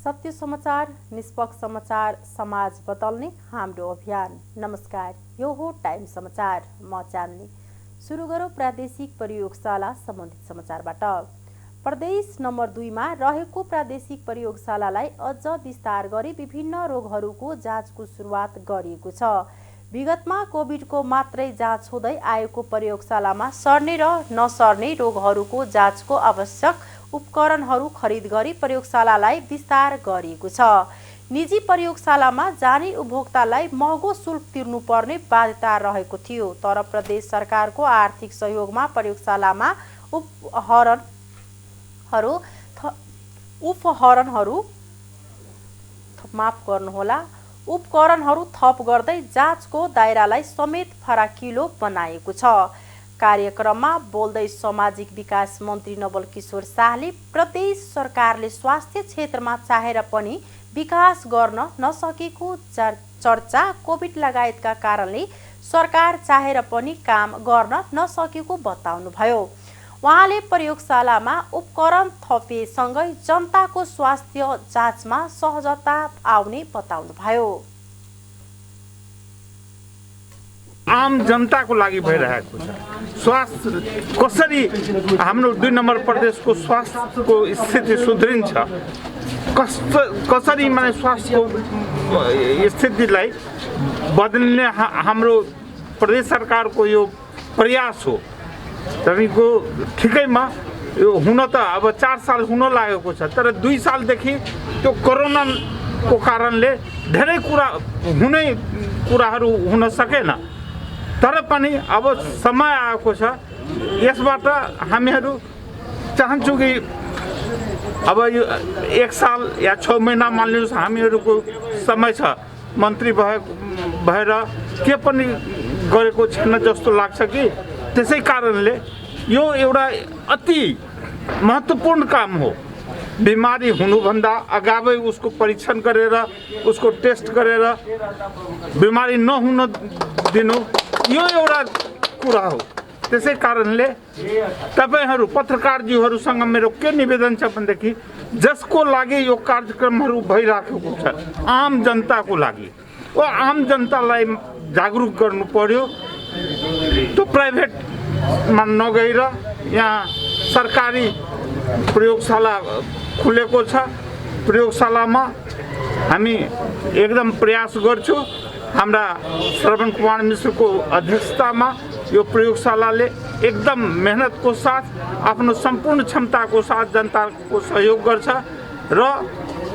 सत्य समाचार, निष्पक्ष समाचार, समाज बदल्ने हाम्रो अभियान। नमस्कार, यो हो टाइम समाचार। म चाँदनी। सुरु गरौँ प्रादेशिक प्रयोगशाला सम्बन्धित समाचारबाट। प्रदेश नम्बर 2 मा रहेको प्रादेशिक प्रयोगशालालाई अझ विस्तार गरी विभिन्न रोगहरूको जाँचको सुरुवात गरिएको छ। विगतमा कोभिडको मात्रै जाँच हुँदै आएको प्रयोगशालामा सर्ने र नसर्ने रोगहरूको जाँचको आवश्यक उपकरणहरू खरिद गरी प्रयोगशालालाई विस्तार गरिएको छ। निजी प्रयोगशालामा जाने उपभोक्तालाई महँगो शुल्क तिर्नुपर्ने बाध्यता रहेको थियो, तर प्रदेश सरकारको आर्थिक सहयोगमा प्रयोगशालामा उपकरणहरू थप गर्दै जाँचको दायरालाई समेत फराकिलो बनाएको छ। कार्यक्रममा बोल्दै सामाजिक विकास मन्त्री नवल किशोर शाहले प्रदेश सरकारले स्वास्थ्य क्षेत्रमा चाहेर पनि विकास गर्न नसकेको चर्चा कोभिड लगायतका कारणले सरकार चाहेर पनि काम गर्न नसकेको बताउनुभयो। उहाँले प्रयोगशालामा उपकरण थपिएसँगै जनताको स्वास्थ्य जाँचमा सहजता आउने बताउनुभयो। आम जनताको लागि भइरहेको छ। स्वास्थ्य कसरी हाम्रो 2 नम्बर प्रदेशको स्वास्थ्यको स्थिति सुध्रिन्छ, कसरी माने स्वास्थ्यको स्थितिलाई बदल्ने हाम्रो प्रदेश सरकारको यो प्रयास हो। तपाईँको ठिकैमा यो हुन त अब 4 साल हुन लागेको छ, तर 2 सालदेखि त्यो कोरोनाको कारणले धेरै कुराहरू हुन सकेन। तर पनि अब समय आएको छ। यसबाट हामीहरू चाहन्छौँ कि अब यो 1 साल या 6 महिना मानिलिनुहोस् हामीहरूको समय छ। मन्त्री भएर के पनि गरेको छैन जस्तो लाग्छ कि त्यसै कारणले यो एउटा अति महत्त्वपूर्ण काम हो। बिमारी हुनुभन्दा अगावै उसको परीक्षण गरेर उसको टेस्ट गरेर बिमारी नहुन दिनु यो एउटा कुरा हो। त्यसै कारणले तपाईहरू पत्रकारज्यूहरूसँग मेरो के निवेदन छ भनेदेखि जसको लागि यो कार्यक्रमहरू भइराखेको छ, आम जनताको लागि, ओ आम जनतालाई जागरुक गर्नु पर्यो। त्यो प्राइभेटमा नगएर यहाँ सरकारी प्रयोगशाला खुलेको छ। प्रयोगशालामा हामी एकदम प्रयास गर्छौँ। हाम्रा श्रवण कुमार मिश्रको अध्यक्षतामा यो प्रयोगशालाले एकदम मेहनतको साथ आफ्नो सम्पूर्ण क्षमताको साथ जनताको सहयोग गर्छ र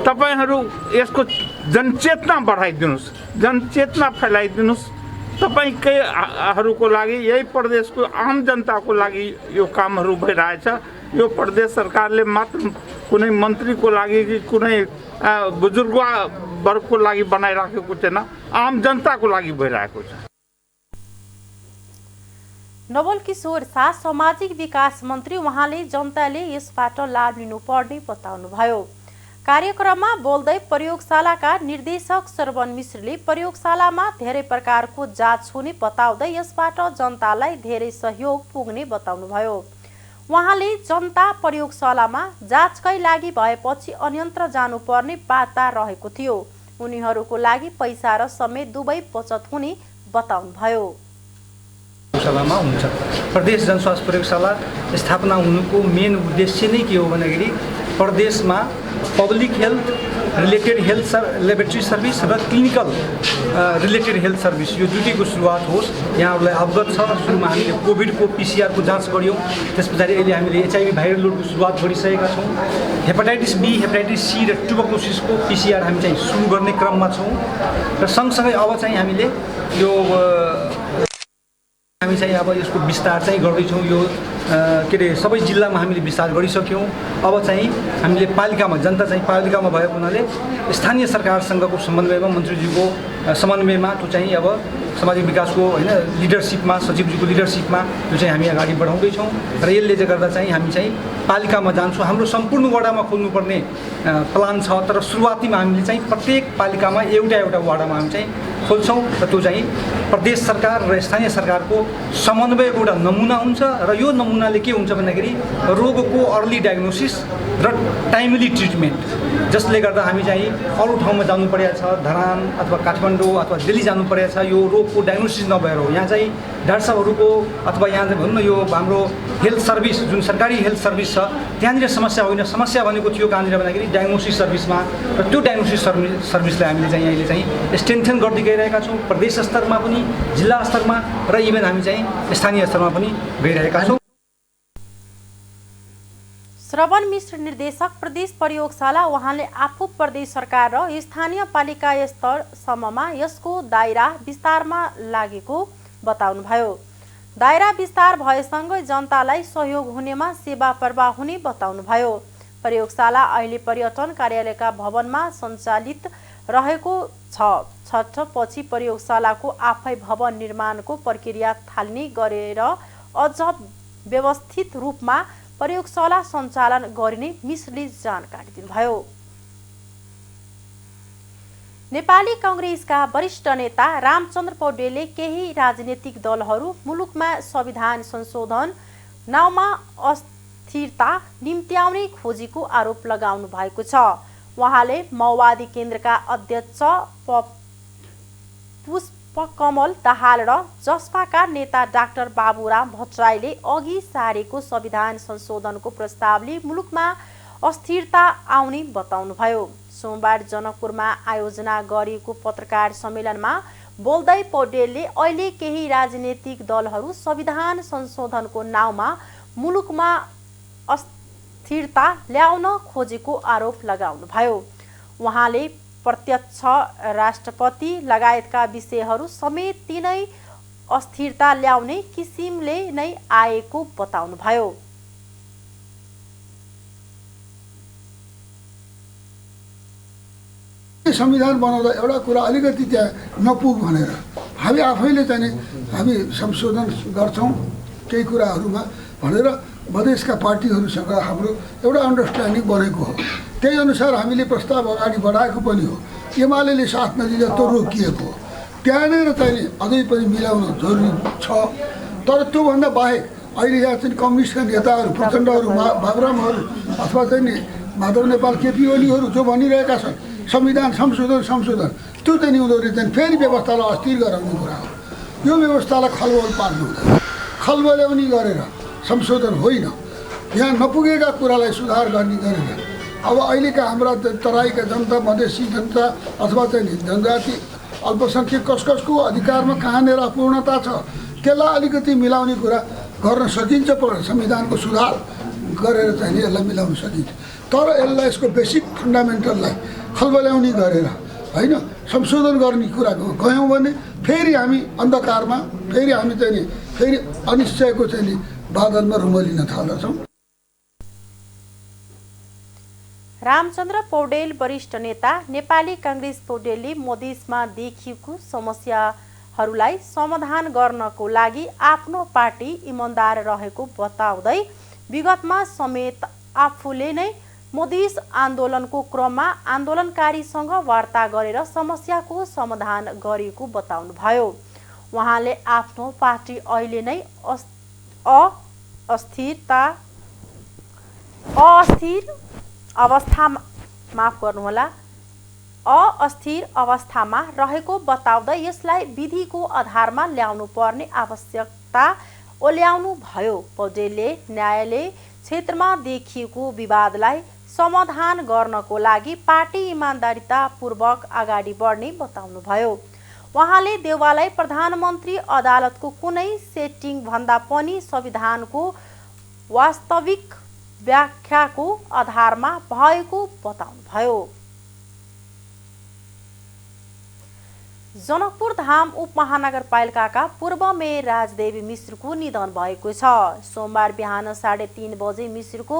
तपाईहरू यसको जनचेतना बढाइदिनुस्, जनचेतना फैलाइदिनुस्। तपाईहरुको लागि, यही प्रदेशको आम जनताको लागि यो कामहरू भइरहेछ। यो प्रदेश सरकारले मात्र कुनै मन्त्रीको लागि कि कुनै बुजुर्ग वर्गको लागि बनाइराखेको छैन, आम जनताको लागि भइरहेको छ। नवल किशोर शाह सामाजिक विकास मन्त्री, उहाँले जनताले यसबाट लाभ लिनुपर्ने बताउनुभयो। कार्यक्रममा बोल्दै प्रयोगशालाका निर्देशक श्रवण मिश्रले प्रयोगशालामा धेरै प्रकारको जाँच हुने बताउँदै यसबाट जनतालाई धेरै सहयोग पुग्ने बताउनुभयो। उहाँले जनता प्रयोगशालामा जाँचकै लागि भएपछि अन्यत्र जानुपर्ने बाधा रहेको थियो, उनीहरूको लागि पैसा र समय दुवै बचत हुने बताउनुभयो। प्रयोगशालामा हुन्छ। प्रदेश जनस्वास्थ्य प्रयोगशाला स्थापना हुनुको मेन उद्देश्य नै के हो भन्दाखेरि प्रदेशमा public health related health laboratory service र क्लिनिकल रिलेटेड हेल्थ सर्भिस यो दुईटैको सुरुवात होस्। यहाँहरूलाई अवगत छ, सुरुमा हामीले कोभिडको PCR को जाँच गऱ्यौँ। त्यस पछाडि अहिले हामीले HIV भाइरल लोडको सुरुवात गरिसकेका छौँ। हेपाटाइटिस B, हेपाटाइटिस C र ट्युबरकुलोसिसको PCR हामी चाहिँ सुरु गर्ने क्रममा छौँ र सँगसँगै अब चाहिँ हामीले अब यसको विस्तार चाहिँ गर्दैछौँ। यो के अरे सबै जिल्लामा हामीले विस्तार गरिसक्यौँ। अब चाहिँ हामीले पालिकामा, जनता चाहिँ पालिकामा भएको हुनाले स्थानीय सरकारसँगको समन्वयमा, मन्त्रीज्यूको समन्वयमा त्यो चाहिँ अब सामाजिक विकासको लिडरसिपमा, सचिवज्यूको लिडरसिपमा यो चाहिँ हामी अगाडि बढाउँदैछौँ र यसले गर्दा चाहिँ हामी चाहिँ पालिकामा जान्छौँ। हाम्रो सम्पूर्ण वडामा खोल्नुपर्ने प्लान छ, तर सुरुवातीमा हामीले चाहिँ प्रत्येक पालिकामा एउटा वडामा हामी चाहिँ खोल्छौँ र त्यो चाहिँ प्रदेश सरकार र स्थानीय सरकारको समन्वयको एउटा नमुना हुन्छ र यो नमुनाले के हुन्छ भन्दाखेरि रोगको अर्ली डायग्नोसिस र टाइमली ट्रिटमेन्ट जसले गर्दा हामी चाहिँ अरू ठाउँमा जानु परेको छ, धरान अथवा काठमाडौँ अथवा दिल्ली जानु परेको छ। यो रोगको डायग्नोसिस नभएर हो। यहाँ चाहिँ डाक्टर साहबहरूको अथवा यहाँ चाहिँ भनौँ न यो हाम्रो हेल्थ सर्भिस जुन सरकारी हेल्थ सर्भिस छ त्यहाँनिर समस्या होइन। समस्या भनेको थियो कहाँनिर भन्दाखेरि डायग्नोसिस सर्भिसमा, र त्यो डायग्नोसिस सर्भिसलाई हामीले चाहिँ अहिले चाहिँ स्ट्रेन्थन गर्दै गइरहेका छौँ, प्रदेश स्तरमा पनि, जिल्ला स्तरमा र इभन हामी चाहिँ स्थानीय स्तरमा पनि गइरहेका छौँ। श्रवण मिश्र निर्देशक प्रदेश प्रयोगशाला, उहाँले आफू प्रदेश सरकार र स्थानीय पालिका स्तरसम्ममा यसको दायरा विस्तारमा लागेको बताउनुभयो। दायरा विस्तार भएसँगै जनतालाई सहयोग हुनेमा सेवा प्रवाह हुने बताउनुभयो। प्रयोगशाला अहिले पर्यटन कार्यालयका भवनमा सञ्चालित रहेको छ। छठपछि प्रयोगशालाको आफै भवन निर्माणको प्रक्रिया थाल्ने गरेर अझ व्यवस्थित रूपमा प्रयोगशाला सञ्चालन गरिने मिश्रले जानकारी दिनुभयो। नेपाली कांग्रेसका वरिष्ठ नेता रामचन्द्र पौडेलले केही राजनीतिक दलहरू मुलुकमा संविधान संशोधन नाउँमा अस्थिरता निम्त्याउने खोजीको आरोप लगाउनु भएको छ। उहाँले माओवादी केन्द्रका अध्यक्ष पुष्पकमल दाहाल र जसपाका नेता डाक्टर बाबुराम भट्टराईले अघि सारेको संविधान संशोधनको प्रस्तावले मुलुकमा अस्थिरता आउने बताउनुभयो। सोमबार जनकपुरमा आयोजना गरिएको पत्रकार सम्मेलनमा बोल्दै पौडेलले अहिले केही राजनीतिक दलहरू संविधान संशोधनको नाउँमा मुलुकमा अस्थिरता ल्याउन खोजेको आरोप लगाउनुभयो। उहाँले प्रत्यक्ष राष्ट्रपति लगायतका विषयहरू समेत तिनै अस्थिरता ल्याउने किसिमले नै आएको बताउनुभयो। संविधान बनाउँदा एउटा कुरा अलिकति त्यहाँ नपुग भनेर हामी आफैले चाहिँ हामी संशोधन गर्छौँ केही कुराहरूमा भनेर मधेसका पार्टीहरूसँग हाम्रो एउटा अन्डरस्ट्यान्डिङ बनेको हो। त्यही अनुसार हामीले प्रस्ताव अगाडि बढाएको पनि हो। एमाले साथ नदिँदा त्यो रोकिएको हो। त्यहाँनिर चाहिँ अझै पनि मिलाउन जरुरी छ। तर त्योभन्दा बाहेक अहिले यहाँ चाहिँ कम्युनिस्टका नेताहरू प्रचण्डहरू बाबुरामहरू अथवा चाहिँ माधव नेपाल केपी ओलीहरू जो भनिरहेका छन् संविधान संशोधन त्यो चाहिँ उनीहरूले चाहिँ फेरि व्यवस्थालाई अस्थिर गराउने कुरा हो। यो व्यवस्थालाई खलबल पार्नु हुँदैन। खलबल्याउने गरेर संशोधन होइन, यहाँ नपुगेका कुरालाई सुधार गर्ने गरेर अब अहिलेका हाम्रा तराईका जनता, मधेसी जनता अथवा चाहिँ जनजाति अल्पसङ्ख्यक कसको अधिकारमा कहाँनिर अपूर्णता छ त्यसलाई अलिकति मिलाउने कुरा गर्न सकिन्छ। संविधानको सुधार गरेर चाहिँ यसलाई मिलाउन सकिन्छ। तर यसलाई यसको बेसिक फन्डामेन्टललाई खलबल्याउने गरेर होइन संशोधन गर्ने कुरा गयौँ भने फेरि हामी अन्धकारमा फेरि हामी चाहिँ फेरि अनिश्चयको चाहिँ बादलमा रुमलिन थाल्छौँ। रामचन्द्र पौडेल वरिष्ठ नेता नेपाली कांग्रेस पौडेलले मधेसमा देखिएको समस्याहरूलाई समाधान गर्नको लागि आफ्नो पार्टी इमानदार रहेको बताउँदै विगतमा समेत आफूले नै मधेस आन्दोलनको क्रममा आन्दोलनकारीसँग वार्ता गरेर समस्याको समाधान गरेको बताउनुभयो। उहाँले आफ्नो पार्टी अहिले नै अस्थिर अवस्थामा रहेको बताउँदै यसलाई विधिको आधारमा ल्याउनु पर्ने आवश्यकता ओल्याउनु भयो। पौडेलले न्यायालय क्षेत्रमा देखिएको विवादलाई समाधान गर्नको लागि पार्टी इमानदारीतापूर्वक अगाडि बढ्ने बताउनुभयो। उहाँले देउवालाई प्रधानमन्त्री अदालतको कुनै सेटिङ भन्दा पनि संविधानको वास्तविक व्याख्याको आधारमा भएको बताउनुभयो। जनकपुर धाम उपमहानगरपालिकाका पूर्व मेयर राजदेवी मिश्रको निधन भएको छ। सोमबार बिहान 3:30 बजे मिश्रको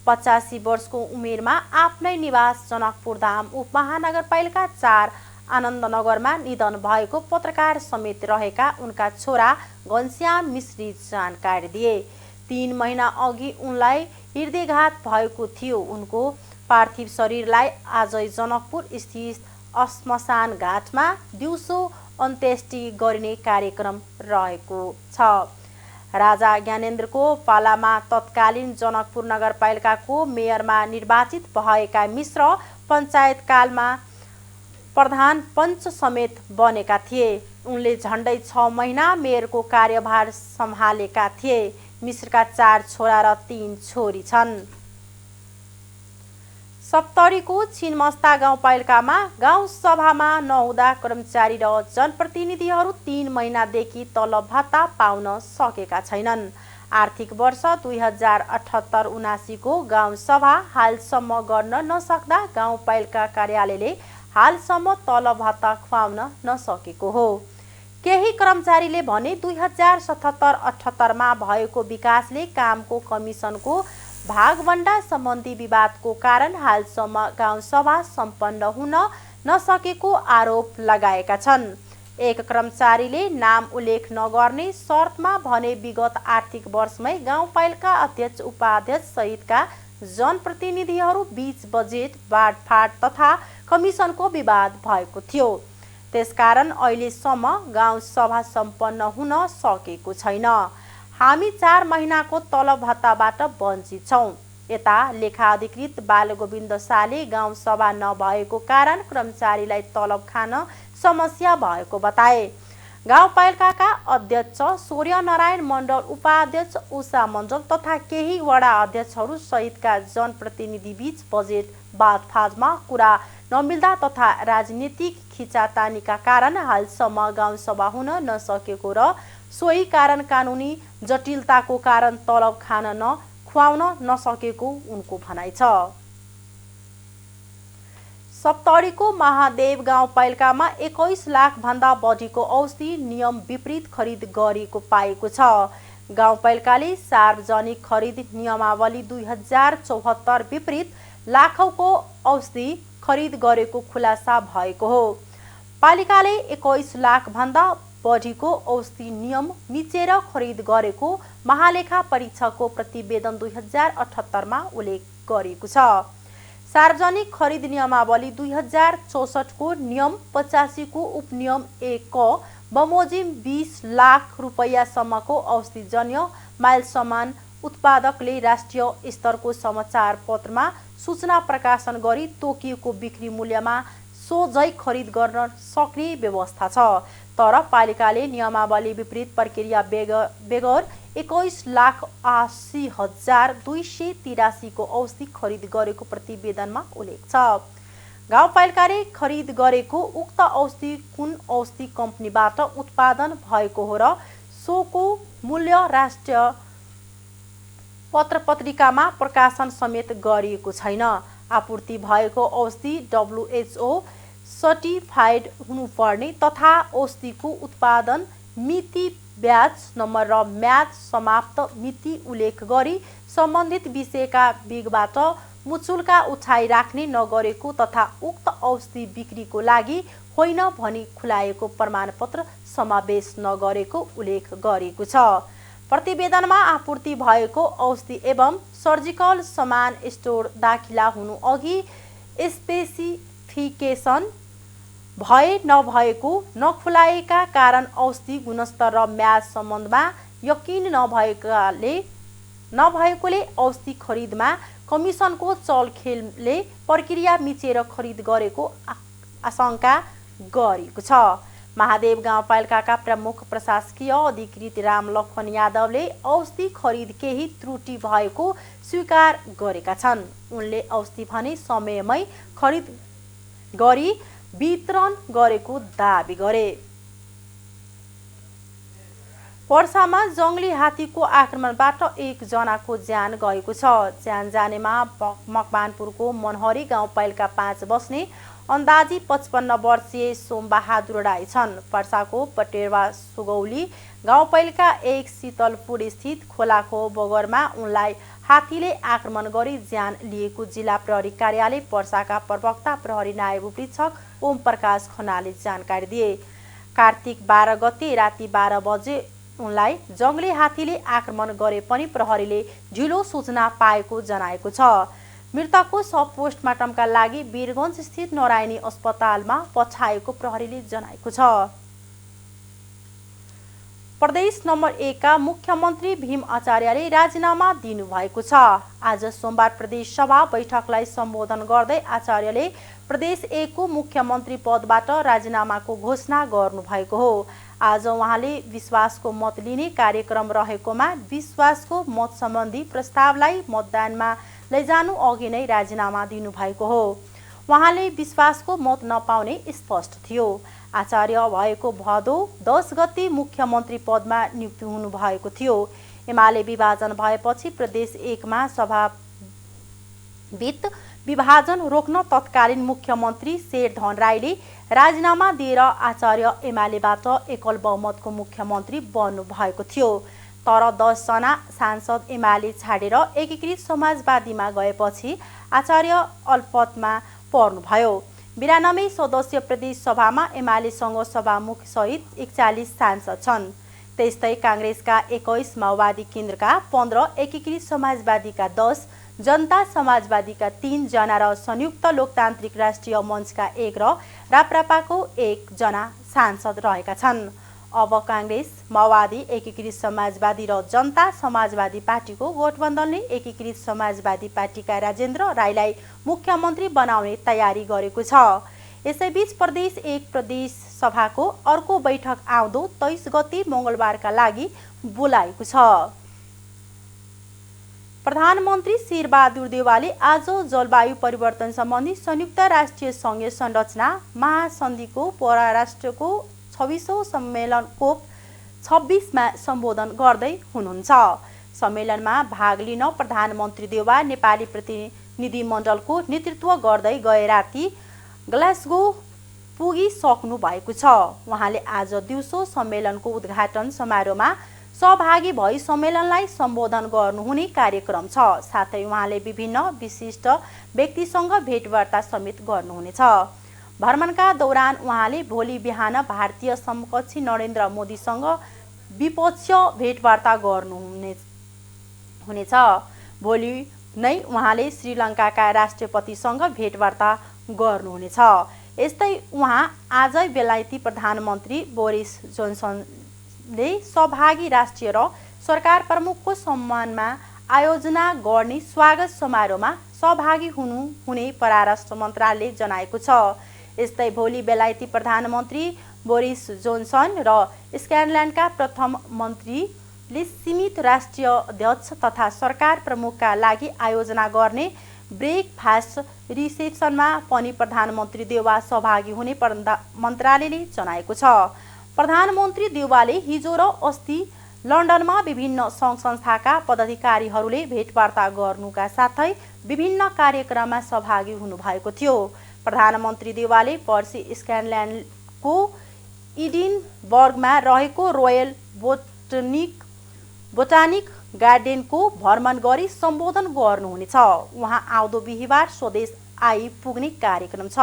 85 वर्षको उमेरमा आफ्नै निवास जनकपुर धाम उपमहानगरपालिका 4 आनन्दनगरमा निधन भएको पत्रकार समेत रहेका उनका छोरा घनश्याम मिश्रले जानकारी दिए। 3 महिना अघि उनलाई हृदयघात भएको थियो। उनको पार्थिव शरीरलाई आज जनकपुर स्थित श्मशान घाटमा दिउँसो अन्त्येष्टि गरिने कार्यक्रम रहेको छ। राजा ज्ञानेन्द्रको पालामा तत्कालीन जनकपुर नगरपालिकाको मेयरमा निर्वाचित भएका मिश्र पञ्चायतकालमा प्रधान पञ्च समेत बनेका थिए। उनले झन्डै 6 महिना मेयरको कार्यभार सम्हालेका थिए। मिश्रका 4 छोरा र 3 छोरी छन्। सप्तरीको छिनमस्ता गाउँपालिकामा गाउँ सभामा नहुँदा कर्मचारी र जनप्रतिनिधिहरू 3 महिनादेखि तलब भत्ता पाउन सकेका छैनन्। आर्थिक वर्ष 2078-79 को गाउँ सभा हालसम्म गर्न नसक्दा गाउँपालिका कार्यालयले हालसम्म तलब भत्ता खुवाउन नसकेको हो। केही कर्मचारीले भने 2077-78 मा भएको विकासले कामको कमिसनको भागवण्डा सम्बन्धी विवादको कारण हालसम्म गाउँसभा सम्पन्न हुन नसकेको आरोप लगाएका छन्। एक कर्मचारीले नाम उल्लेख नगर्ने शर्तमा भने विगत आर्थिक वर्षमै गाउँपालिका अध्यक्ष उपाध्यक्ष सहितका जनप्रतिनिधिहरू बीच बजेट बाँडफाँड तथा कमिसनको विवाद भएको थियो। त्यसकारण अहिलेसम्म गाउँसभा सम्पन्न हुन सकेको छैन। हामी 4 महिनाको तलब भत्ताबाट वञ्चित छौँ। यता लेखाधिकृत बालगोविन्द शाहले गाउँसभा नभएको कारण कर्मचारीलाई तलब खान समस्या भएको बताए। गाउँपालिकाका अध्यक्ष सूर्यनारायण मण्डल, उपाध्यक्ष उषा मण्डल तथा केही वडा अध्यक्षहरू सहितका जनप्रतिनिधि बीच बजेट बाँडफाँडमा कुरा नमिल्दा तथा राजनीतिक खिचातानीका कारण हालसम्म गाउँसभा हुन नसकेको र सोही कारण कानुनी जटिलताको कारण तलब खान खुवाउन नसकेको उनको भनाइ छ। सप्तरीको महादेव गाउँपालिकामा 21 लाख भन्दा बढीको औषधि नियम विपरीत खरिद गरिएको पाएको छ। गाउँपालिकाले सार्वजनिक खरिद नियमावली 2074 विपरीत लाखौंको औषधि खरिद गरेको खुलासा भएको हो। पालिकाले 21 लाख भन्दा बढीको औषधि नियम मिचेर खरिद गरेको महालेखा परीक्षकको प्रतिवेदन 2078 मा उल्लेख गरिएको छ। सार्वजनिक खरिद नियमावली 2064 को नियम 85 को उपनियम 1 को बमोजिम 20 लाख रुपैयाँसम्मको औषधिजन्य माइल सामान उत्पादकले राष्ट्रिय स्तरको समाचार पत्रमा सूचना प्रकाशन गरी तोकिएको बिक्री मूल्यमा सोझै खरिद गर्न सक्ने व्यवस्था छ। तर पालिकाले नियमावली विपरीत प्रक्रिया बेगर 21,80,283 को औषधि खरिद गरेको प्रतिवेदनमा उल्लेख छ। गाउँपालिकाले खरिद गरेको उक्त औषधि कुन औषधि कम्पनीबाट उत्पादन भएको हो र सोको मूल्य राष्ट्रिय पत्रपत्रिकामा प्रकाशन समेत गरिएको छैन। आपूर्ति भएको औषधि WHO सर्टिफाइड हुनुपर्ने तथा औषधिको उत्पादन मिति, ब्याच नम्बर र म्याद समाप्त मिति उल्लेख गरी सम्बन्धित विषयका विगबाट मुचुल्का उठाइ राख्ने नगरेको तथा उक्त औषधि बिक्रीको लागि होइन भनी खुलाएको प्रमाणपत्र समावेश नगरेको उल्लेख गरिएको छ। प्रतिवेदनमा आपूर्ति भएको औषधि एवं सर्जिकल सामान स्टोर दाखिला हुनु अघि स्पेसिफिकेसन भए नभएको, नखुलाएका कारण औषधि गुणस्तर र म्याद सम्बन्धमा यकिन नभएकोले औषधि खरिदमा कमिसनको चलखेलले प्रक्रिया मिचेर खरिद गरेको आशंका गरिएको छ। महादेव गाउँपालिकाका प्रमुख प्रशासकीय अधिकृत राम लखन यादवले औषधि खरिद केही त्रुटि भएको स्वीकार गरेका छन्। उनले औषधि भने समयमै खरिद गरी वितरण गरेको दाबी गरे। पर्सामा जंगली हात्तीको आक्रमणबाट 1 जनाको ज्यान गएको छ। ज्यान जानेमा मकवानपुरको मनहरी गाउँपालिका 5 बस्ने अन्दाजी 55 वर्षीय सोमबहादुर राई छन्। पर्साको पटेरवा सुगौली गाउँपालिका 1 शीतलपुर स्थित खोलाको बगरमा उनलाई हात्तीले आक्रमण गरी ज्यान लिएको जिल्ला प्रहरी कार्यालय पर्साका प्रवक्ता प्रहरी नायब उपरीक्षक ओम प्रकाश खनालले जानकारी दिए। कार्तिक 12 गते राति 12 बजे उनलाई जंगली हात्तीले आक्रमण गरे पनि प्रहरीले ढिलो सूचना पाएको जनाएको छ। मृतकको शव पोस्टमार्टमका लागि वीरगञ्ज स्थित नारायणी अस्पतालमा पठाएको प्रहरीले जनाएको छ। प्रदेश नम्बर 1 का मुख्यमन्त्री भीम आचार्यले राजीनामा दिनुभएको छ। आज सोमबार प्रदेश सभा बैठकलाई सम्बोधन गर्दै आचार्यले प्रदेश 1 को मुख्यमन्त्री पदबाट राजीनामाको घोषणा गर्नुभएको हो। आज उहाँले विश्वासको मत लिने कार्यक्रम रहेकोमा विश्वासको मत सम्बन्धी प्रस्तावलाई मतदानमा लैजानु अघि नै राजीनामा दिनुभएको हो। उहाँले विश्वासको मत नपाउने स्पष्ट थियो। आचार्य भएको भदौ 10 गते मुख्यमन्त्री पदमा नियुक्ति हुनुभएको थियो। एमाले विभाजन भएपछि प्रदेश 1 मा सभावित विभाजन रोक्न तत्कालीन मुख्यमन्त्री शेरधन राईले राजीनामा दिएर आचार्य एमालेबाट एकल बहुमतको मुख्यमन्त्री बन्नु भएको थियो। तर 10 जना सांसद एमाले छाडेर एकीकृत समाजवादीमा गएपछि आचार्य अल्पतमा पर्नुभयो। 92 सदस्य प्रदेश सभामा एमालेसँग सभामुख सहित 41 सांसद छन्। त्यस्तै कांग्रेसका 21, माओवादी केन्द्रका 15, एकीकृत समाजवादीका 10, जनता समाजवादीका 3 जना र संयुक्त लोकतान्त्रिक राष्ट्रिय मञ्चका 1 र राप्रपाको 1 जना सांसद रहेका छन्। अब कांग्रेस, माओवादी, एकीकृत समाजवादी र जनता समाजवादी पार्टीको गठबन्धनले एकीकृत समाजवादी पार्टीका राजेन्द्र राईलाई मुख्यमन्त्री बनाउने तयारी गरेको छ। यसैबीच प्रदेश 1 प्रदेश सभाको अर्को बैठक आउँदो 23 गते मंगलबारका लागि बोलाएको छ। प्रधानमन्त्री शेरबहादुर देउवाले आज जलवायु परिवर्तन सम्बन्धी संयुक्त राष्ट्रिय संघीय संरचना महासन्धिको परराष्ट्रको 26औं सम्मेलन कोप 26 मा सम्बोधन गर्दै हुनुहुन्छ। सम्मेलनमा भाग लिन प्रधानमन्त्री देउवा नेपाली प्रतिनिधिमण्डलको नेतृत्व गर्दै गए राति ग्लासगो पुगिसक्नु भएको छ। उहाँले आज दिउँसो सम्मेलनको उद्घाटन समारोहमा सहभागी भई सम्मेलनलाई सम्बोधन गर्नुहुने कार्यक्रम छ। साथै उहाँले विभिन्न विशिष्ट व्यक्तिसँग भेटवार्ता समेत गर्नुहुनेछ। भ्रमणका दौरान उहाँले भोलि बिहान भारतीय समकक्षी नरेन्द्र मोदीसँग विपक्षीय भेटवार्ता गर्नुहुनेछ। भोलि नै उहाँले श्रीलङ्काका राष्ट्रपतिसँग भेटवार्ता गर्नुहुनेछ। यस्तै उहाँ आजै बेलायती प्रधानमन्त्री बोरिस जोन्सनले सहभागी राष्ट्रिय र सरकार प्रमुखको सम्मानमा आयोजना गर्ने स्वागत समारोहमा सहभागी हुने परराष्ट्र मन्त्रालयले जनाएको छ। यस्तै भोलि बेलायती प्रधानमन्त्री बोरिस जोन्सन र स्कटल्यान्डका प्रथम मन्त्रीले सीमित राष्ट्रिय अध्यक्ष तथा सरकार प्रमुखका लागि आयोजना गर्ने ब्रेकफास्ट रिसेप्सनमा पनि प्रधानमन्त्री देउवा सहभागी हुने मन्त्रालयले जनाएको छ। प्रधानमन्त्री देउवाले हिजो र अस्ति लन्डनमा विभिन्न सङ्घ संस्थाका पदाधिकारीहरूले भेटवार्ता गर्नुका साथै विभिन्न कार्यक्रममा सहभागी हुनुभएको थियो। प्रधानमन्त्री देउवाले पर्सि स्कटल्यान्डको इडिनबर्गमा रहेको रोयल बोटानिक गार्डनको भ्रमण गरी सम्बोधन गर्नुहुनेछ। उहाँ आउँदो बिहिबार स्वदेश आइपुग्ने कार्यक्रम छ।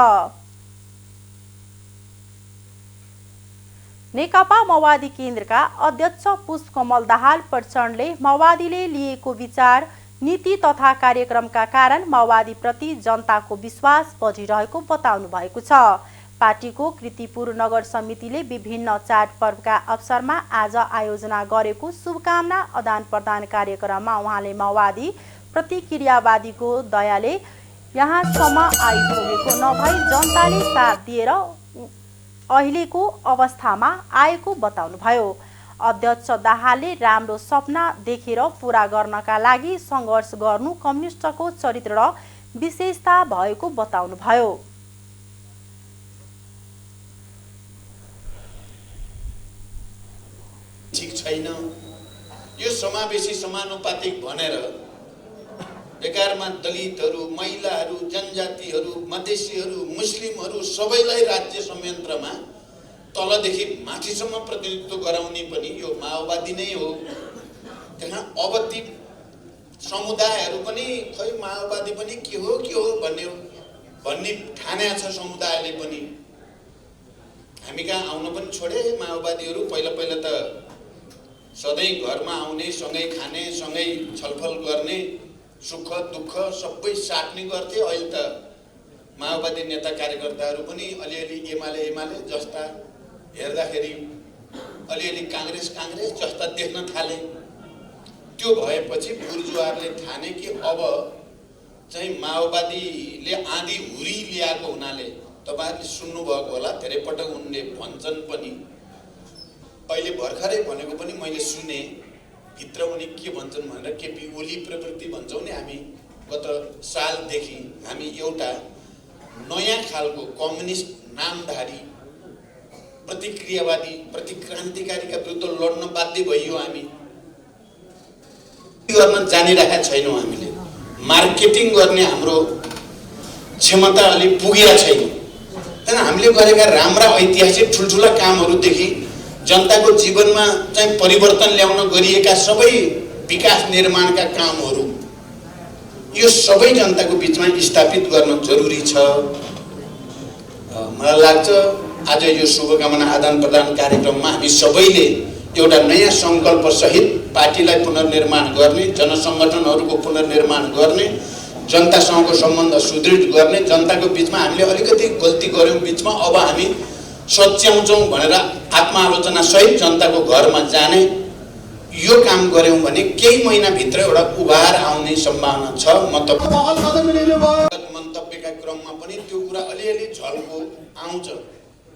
नेकपा माओवादी केन्द्रका अध्यक्ष पुष्पकमल दाहाल प्रचण्डले माओवादीले लिएको विचार, नीति तथा कार्यक्रमका कारण माओवादीप्रति जनताको विश्वास बढिरहेको बताउनु भएको छ। पार्टीको कृतिपुर नगर समितिले विभिन्न चाडपर्वका अवसरमा आज आयोजना गरेको शुभकामना आदान प्रदान कार्यक्रममा उहाँले माओवादी प्रतिक्रियावादीको दयाले यहाँसम्म आइपुगेको नभई जनताले साथ दिएर अहिलेको अवस्थामा आएको बताउनुभयो। अध्यक्ष दाहालले राम्रो सपना देखेर पूरा गर्नका लागि सङ्घर्ष गर्नु कम्युनिस्टको चरित्र र विशेषता भएको बताउनुभयो। ठीक छैन, यो समावेशी समानुपातिक भनेर बेकारमा दलितहरू, महिलाहरू, जनजातिहरू, मधेसीहरू, मुस्लिमहरू सबैलाई राज्य संयन्त्रमा तलदेखि माथिसम्म प्रतिनिधित्व गराउने पनि यो माओवादी नै हो। त्यहाँ अब ती समुदायहरू पनि खै माओवादी पनि के हो भन्ने ठानेको छ समुदायले पनि। हामी कहाँ आउन पनि छोडे माओवादीहरू। पहिला त सधैँ घरमा आउने, सँगै खाने, सँगै छलफल गर्ने, सुख दुःख सबै साट्ने गर्थे। अहिले त माओवादी नेता कार्यकर्ताहरू पनि अलिअलि एमाले जस्ता हेर्दाखेरि अलिअलि काङ्ग्रेस जस्ता देख्न थाले। त्यो भएपछि बुर्जुवाहरूले ठाने कि अब चाहिँ माओवादीले आँधी हुरी ल्याएको हुनाले, तपाईँहरूले सुन्नुभएको होला धेरै पटक उनले भन्छन् पनि, अहिले भर्खरै भनेको पनि मैले सुने, भित्र उनी के भन्छन् भनेर केपी ओली प्रवृत्ति भन्छौँ नि हामी, गत सालदेखि हामी एउटा नयाँ खालको कम्युनिस्ट नामधारी प्रतिक्रियावादी प्रतिक्रान्तिकारीका विरुद्ध लड्न बाध्य भइयो। हामी गर्न जानिरहेका छैनौँ, हामीले मार्केटिङ गर्ने हाम्रो क्षमता अलि पुगेको छैन। तर हामीले गरेका राम्रा ऐतिहासिक ठुल्ठुला कामहरूदेखि जनताको जीवनमा चाहिँ परिवर्तन ल्याउन गरिएका सबै विकास निर्माणका कामहरू, यो सबै जनताको बिचमा स्थापित गर्न जरुरी छ। मलाई लाग्छ आज यो शुभकामना आदान प्रदान कार्यक्रममा हामी सबैले एउटा नयाँ सङ्कल्प सहित पार्टीलाई पुनर्निर्माण गर्ने, जनसङ्गठनहरूको पुनर्निर्माण गर्ने, जनतासँगको सम्बन्ध सुदृढ गर्ने, जनताको बिचमा हामीले अलिकति गल्ती गऱ्यौँ बिचमा अब हामी सच्याउँछौँ भनेर आत्मालोचना सहित जनताको घरमा जाने यो काम गऱ्यौँ भने केही महिनाभित्र एउटा उभार आउने सम्भावना छ। मन्तव्यका क्रममा पनि त्यो कुरा अलिअलि झल्को आउँछ।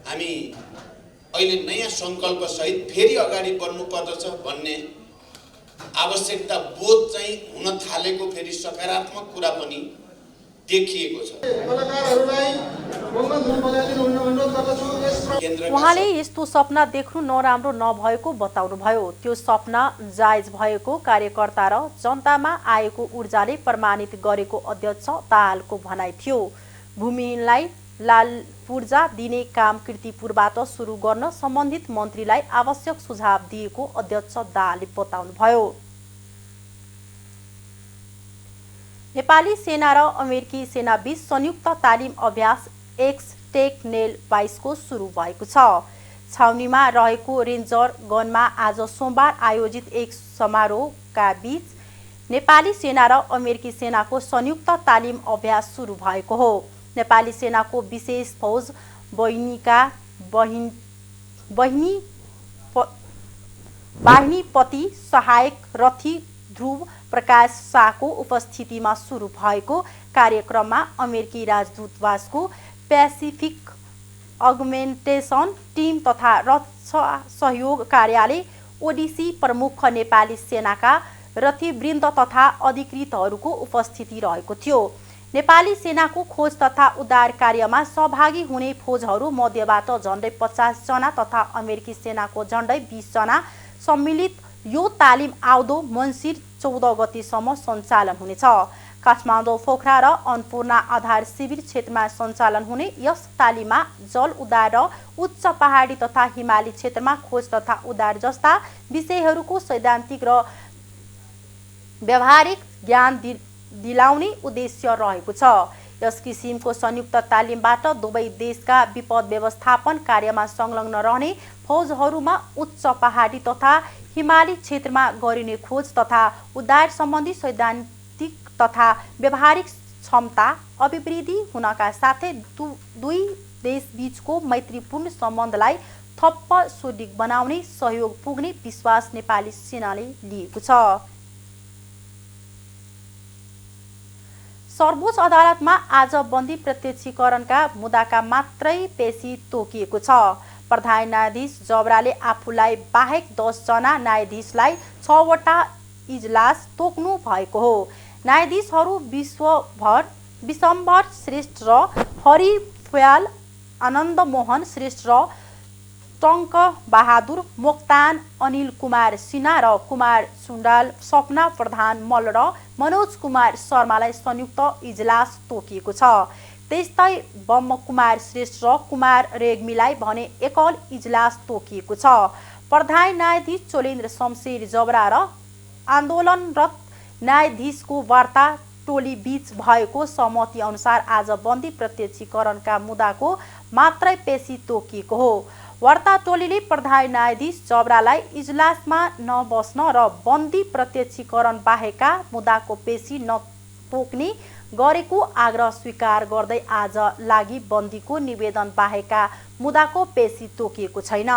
हामी अहिले नयाँ सङ्कल्प सहित फेरि अगाडि बढ्नु पर्दछ भन्ने आवश्यकता बोध चाहिँ हुन थालेको फेरि सकारात्मक कुरा पनि देखिएको छ। उहाँले यस्तो सपना देख्नु नराम्रो नभएको बताउनुभयो। त्यो सपना जायज भएको कार्यकर्ता र जनतामा आएको ऊर्जाले प्रमाणित गरेको अध्यक्ष दाहालको भनाइ थियो। भूमिहीनलाई लाल पूर्जा दिने काम कीर्तिपुरबाट सुरु गर्न सम्बन्धित मन्त्रीलाई आवश्यक सुझाव दिएको अध्यक्ष दाहालले बताउनुभयो। नेपाली सेना र अमेरिकी सेना बीच संयुक्त तालिम अभ्यास एक्सटेक-नेल 22 को सुरु भएको छ। छाउनीमा रहेको रेन्जर गनमा आज सोमबार आयोजित एक समारोहका बीच नेपाली सेना र अमेरिकी सेनाको संयुक्त तालिम अभ्यास सुरु भएको हो। नेपाली सेनाको विशेष फौज वाहिनीपति सहायक रथी ध्रुव प्रकाश शाहको उपस्थितिमा सुरु भएको कार्यक्रममा अमेरिकी राजदूतावासको पेसिफिक अगमेन्टेसन टिम तथा रक्षा सहयोग कार्यालय ओडिसी प्रमुख नेपाली सेनाका रथीवृन्द तथा अधिकृतहरूको उपस्थिति रहेको थियो। नेपाली सेनाको खोज तथा उद्धार कार्यमा सहभागी हुने फौजहरू मध्येबाट झन्डै 50 जना तथा अमेरिकी सेनाको झन्डै 20 जना सम्मिलित यो तालिम आउँदो मङ्सिर 14 गतेसम्म सञ्चालन हुनेछ। काठमाडौँ, पोखरा र अन्नपूर्ण आधार शिविर क्षेत्रमा सञ्चालन हुने यस तालिममा जल उद्धार र उच्च पहाडी तथा हिमाली क्षेत्रमा खोज तथा उद्धार जस्ता विषयहरूको सैद्धान्तिक र व्यावहारिक ज्ञान दिलाउने उद्देश्य रहेको छ। यस किसिमको संयुक्त तालिमबाट दुवै देशका विपद व्यवस्थापन कार्यमा संलग्न रहने फौजहरूमा उच्च पहाडी तथा हिमाली क्षेत्रमा गरिने खोज तथा उद्धार सम्बन्धी सैद्धान्तिक तथा व्यावहारिक क्षमता अभिवृद्धि हुनका साथै दुई देशबीचको मैत्रीपूर्ण सम्बन्धलाई थप सुदृढ बनाउने सहयोग पुग्ने विश्वास नेपाली सेनाले लिएको छ। सर्वोच्च अदालतमा आज बन्दी प्रत्यक्षीकरणका मुद्दाका मात्रै पेशी तोकिएको छ। प्रधान न्यायाधीश जबराले आफूलाई बाहेक 10 जना न्यायाधीशलाई 6 वटा इजलास तोक्नु भएको हो। न्यायाधीशहरू विशम्भर श्रेष्ठ र हरि फ्याल, आनन्द मोहन श्रेष्ठ र टङ्क बहादुर मोक्तान, अनिल कुमार सिन्हा र कुमार सुण्डाल, सपना प्रधान मल्ल र मनोज कुमार शर्मालाई संयुक्त इजलास तोकिएको छ। त्यस्तै ब्रह्म कुमार श्रेष्ठ र कुमार रेग्मीलाई भने एकल इजलास तोकिएको छ। प्रधान न्यायाधीश चोलेन्द्र शमशेर जबरा र आन्दोलनरत न्यायाधीशको वार्ता टोली बीच भएको सहमति अनुसार आज बन्दी प्रत्यक्षीकरणका मुद्दाको मात्रै पेशी तोकिएको हो। वार्ता टोलीले प्रधान न्यायाधीश जबरालाई इजलासमा नबस्न र बन्दी प्रत्यक्षीकरण बाहेकका मुद्दाको पेशी नतोक्ने गरेको आग्रह स्वीकार गर्दै आज लागि बन्दीको निवेदन बाहेकका मुद्दाको पेशी तोकिएको छैन।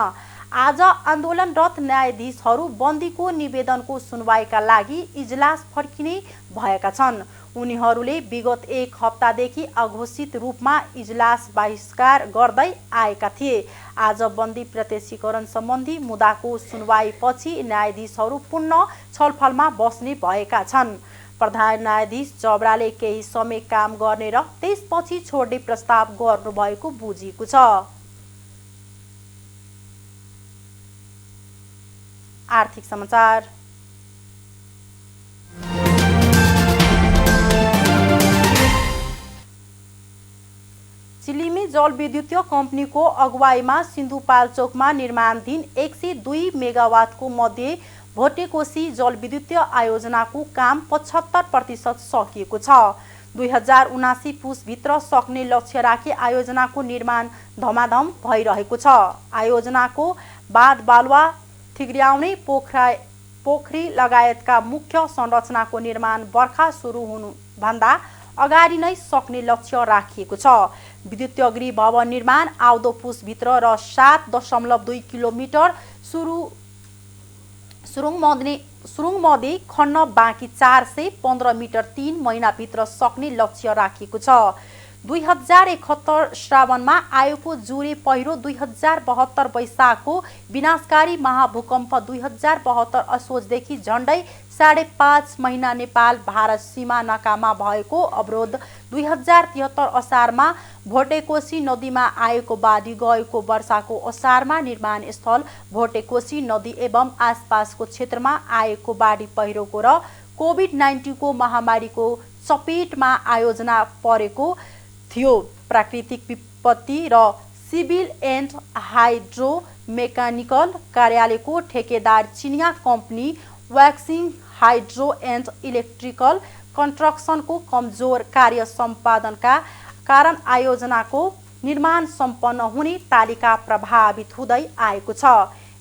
आज आन्दोलनरत न्यायाधीशहरू बन्दीको निवेदनको सुनवाईका लागि इजलास फर्किने भएका छन्। उनीहरूले विगत एक हप्तादेखि अघोषित रूपमा इजलास बहिष्कार गर्दै आएका थिए। आज बन्दी प्रत्यक्षीकरण सम्बन्धी मुद्दाको सुनवाईपछि न्यायाधीशहरू पुनः छलफलमा बस्ने भएका छन्। प्रधान न्यायाधीश जबराले केही समय काम गर्ने र त्यसपछि छोड्ने प्रस्ताव गर्नुभएको बुझिएको छ। आर्थिक समाचार। चिलिमी जलविद्युतीय कम्पनीको अगुवाईमा सिन्धुपाल्चोकमा निर्माणाधीन 102 मेगावाटको मध्ये भोटेकोशी जलविद्युतीय आयोजनाको काम 75% सकिएको छ। 2079 पुसभित्र सक्ने लक्ष्य राखी आयोजनाको निर्माण धमाधम भइरहेको छ। आयोजनाको बाँध बालुवा थिग्र्याउने पोखरी लगायतका मुख्य संरचनाको निर्माण बर्खा सुरु हुनुभन्दा अगाडि नै सक्ने लक्ष्य राखिएको छ। विद्युतीय गृह भवन निर्माण आउँदो पुसभित्र र 7.2 किलोमिटर सुरुङमध्ये खन्न बाँकी 415 मिटर 3 महिनाभित्र सक्ने लक्ष्य राखिएको छ। 2071 श्रावणमा आएको जुरे पहिरो, 2072 वैशाखको विनाशकारी महाभूकम्प, 2072 असोजदेखि झण्डै 5.5 महिना नेपाल भारत सीमा नाकामा भएको अवरोध, 2073 असारमा भोटेकोशी नदीमा आएको बाढी, गएको वर्षाको असारमा निर्माण स्थल भोटेकोशी नदी एवं आसपासको क्षेत्रमा आएको बाढी पहिरोको र कोभिड-19 को महामारीको चपेटमा आयोजना परेको थियो। प्राकृतिक विपत्ति र सिभिल एन्ड हाइड्रो मेकानिकल कार्यालयको ठेकेदार चिनिया कम्पनी वैक्सिङ हाइड्रो एन्ड इलेक्ट्रिकल कन्स्ट्रक्सनको कमजोर कार्य सम्पादनका कारण आयोजनाको निर्माण सम्पन्न हुने तालिका प्रभावित हुँदै आएको छ।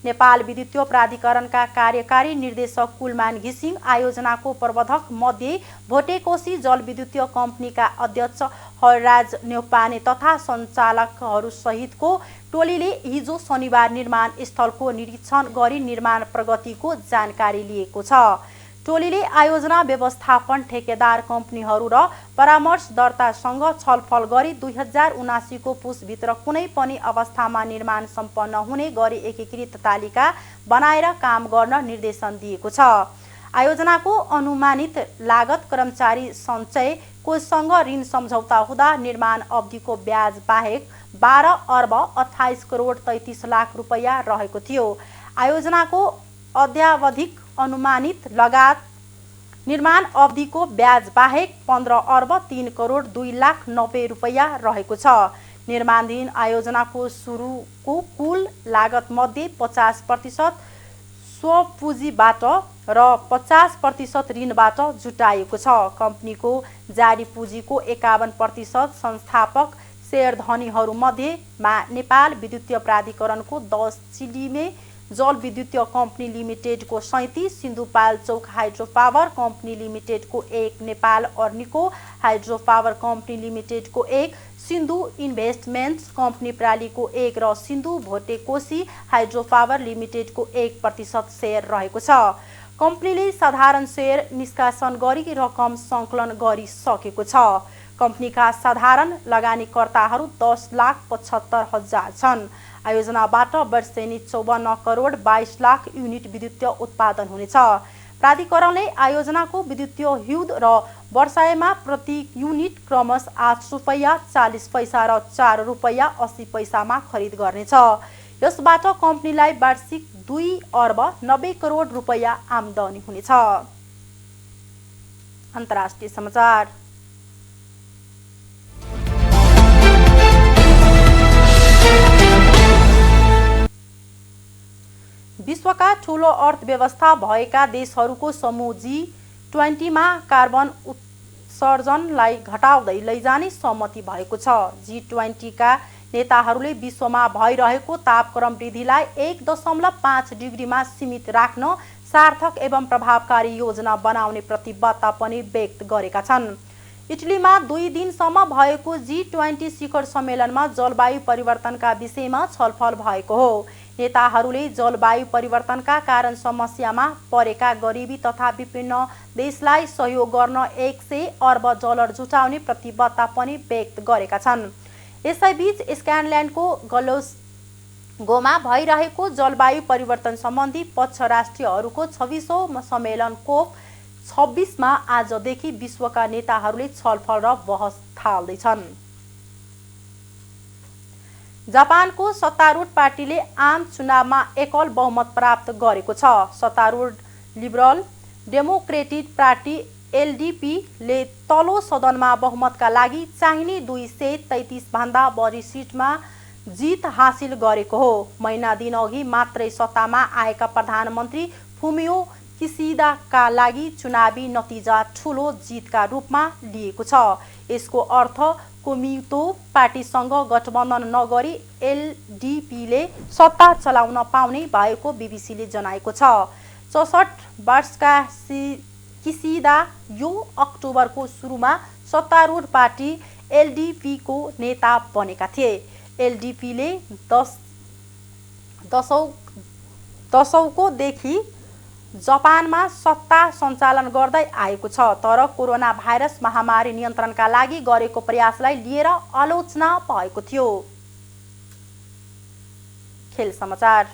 नेपाल विद्युतीय प्राधिकरणका कार्यकारी निर्देशक कुलमान घिसिङ आयोजनाको प्रबन्धक मध्ये भोटेकोशी जलविद्युतीय कम्पनीका अध्यक्ष हरराज न्यौपाने तथा सञ्चालकहरू सहितको टोलीले हिजो शनिबार निर्माण स्थलको निरीक्षण गरी निर्माण प्रगतिको जानकारी लिएको छ। टोलीले आयोजना व्यवस्थापन ठेकेदार कम्पनीहरू र परामर्शदातासँग छलफल गरी 2079 को पुसभित्र कुनै पनि अवस्थामा निर्माण सम्पन्न हुने गरी एकीकृत तालिका बनाएर काम गर्न निर्देशन दिएको छ। आयोजनाको अनुमानित लागत कर्मचारी सञ्चय कोषसँग ऋण सम्झौता हुँदा निर्माण अवधिको ब्याज बाहेक 12 अर्ब 28 करोड 33 लाख रुपैयाँ रहेको थियो। आयोजनाको अद्यावधिक अनुमानित लगात निर्माण अवधिको ब्याज बाहेक 15 अर्ब 3 करोड 2 लाख 90 रुपैयाँ रहेको छ। निर्माणाधीन आयोजनाको सुरुको कुल लागत मध्ये 50% स्वपुँजीबाट र 50% ऋणबाट जुटाइएको छ। कम्पनीको जारी पुँजीको 51% संस्थापक शेयरधनीहरूमध्येमा नेपाल विद्युतीय प्राधिकरणको 10, चिलिमे जलविद्युतीय कम्पनी लिमिटेडको 37, सिन्धुपाल्चोक हाइड्रो पावर कम्पनी लिमिटेडको 1, Nepal Arniko hydro power company लिमिटेडको 1, सिन्धु इन्भेस्टमेन्ट्स कम्पनी प्रालीको 1 र सिन्धु भोटेकोशी हाइड्रो पावर लिमिटेडको 1% सेयर रहेको छ। कम्पनीले साधारण सेयर निष्कासन गरी रकम सङ्कलन गरिसकेको छ। कम्पनीका साधारण लगानीकर्ताहरू 10,75,000 छन्। आयोजनाबाट वर्षेनी 54 करोड 22 लाख युनिट विद्युतीय उत्पादन हुनेछ। प्राधिकरणले आयोजनाको विद्युतीय हिउद र वर्षायमा प्रति युनिट क्रमशः 8 रुपैयाँ 40 पैसा र 4 रुपैयाँ 80 पैसामा खरिद गर्नेछ। यसबाट कम्पनीलाई वार्षिक 2 अर्ब 90 करोड रुपैयाँ आम्दानी हुनेछ। अन्तर्राष्ट्रिय समाचार। विश्वका ठूलो अर्थव्यवस्था भएका देशहरूको समूह G20 मा कार्बन उत्सर्जनलाई घटाउँदै लैजाने सहमति भएको छ। G20 का नेताहरूले विश्वमा भइरहेको तापक्रम वृद्धिलाई 1.5 डिग्रीमा सीमित राख्न सार्थक एवं प्रभावकारी योजना बनाउने प्रतिबद्धता पनि व्यक्त गरेका छन्। इटलीमा 2 दिनसम्म भएको G20 शिखर सम्मेलनमा जलवायु परिवर्तनका विषयमा छलफल भएको हो। नेताहरूले जलवायु परिवर्तनका कारण समस्यामा परेका गरिबी तथा विभिन्न देशलाई सहयोग गर्न 100 अर्ब डलर जुटाउने प्रतिबद्धता पनि व्यक्त गरेका छन्। यसैबीच स्कटल्यान्डको ग्लासगोमा भइरहेको जलवायु परिवर्तन सम्बन्धी पक्ष राष्ट्रियहरूको 26औं सम्मेलन कोप 26 मा आजदेखि विश्वका नेताहरूले छलफल र बहस थाल्दैछन्। जापानको सत्तारूढ पार्टीले आम चुनावमा एकल बहुमत प्राप्त गरेको छ। सत्तारूढ लिबरल डेमोक्रेटिक पार्टी एलडीपी ले तल्लो सदनमा बहुमतका लागि चाहिने 233 भन्दा बढी सिटमा जित हासिल गरेको हो। महिना दिन अघि मात्रै सत्तामा आएका प्रधानमन्त्री फुमियो किसिदाका लागि चुनावी नतिजा ठूलो जितका रूपमा लिएको छ। यसको अर्थ कोमितो पार्टीसँग गठबन्धन नगरी एलडीपीले सत्ता चलाउन पाउने भएको बीबीसीले जनाएको छ। 64 वर्षका किसिदा यो अक्टोबरको सुरुमा सत्तारूढ पार्टी एलडीपीको नेता बनेका थिए। एलडीपीले दशौंदेखि जापानमा सत्ता सञ्चालन गर्दै आएको छ, तर कोरोना भाइरस महामारी नियन्त्रणका लागि गरेको प्रयासलाई लिएर आलोचना भएको थियो। खेल समाचार।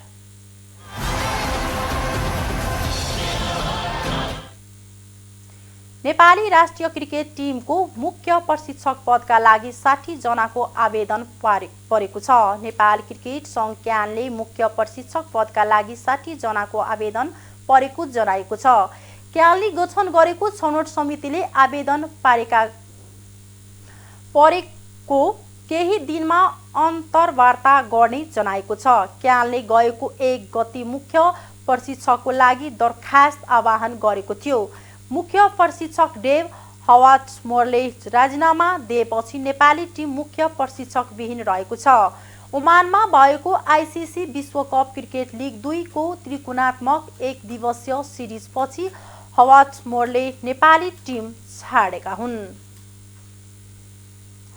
नेपाली राष्ट्रिय क्रिकेट टिमको मुख्य प्रशिक्षक पदका लागि 60 जनाको आवेदन परेको छ। नेपाल क्रिकेट संघ क्यानले मुख्य प्रशिक्षक पदका लागि 60 जनाको आवेदन परेको जनाएको छ। क्यानले गठन गरेको छनौट समितिले आवेदन परेको केही दिनमा अन्तर्वार्ता गर्ने जनाएको छ। क्यानले गएको 1 गते मुख्य प्रशिक्षकको लागि दरखास्त आह्वान गरेको थियो। मुख्य प्रशिक्षक डेभ हवाटमोरले राजीनामा दिएपछि नेपाली टिम मुख्य प्रशिक्षक विहीन रहेको छ। ओमानमा भएको आईसीसी विश्वकप क्रिकेट लिग 2 को त्रिकोणात्मक 1 दिवसीय सिरिजपछि हवाटमोरले नेपाली टिम छाडेका हुन्।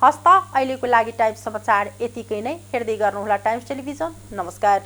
हस्त अहिलेको लागि टाइम्स समाचार यतिकै नै। हेर्दै गर्नुहोला टाइम्स टेलिभिजन। नमस्कार।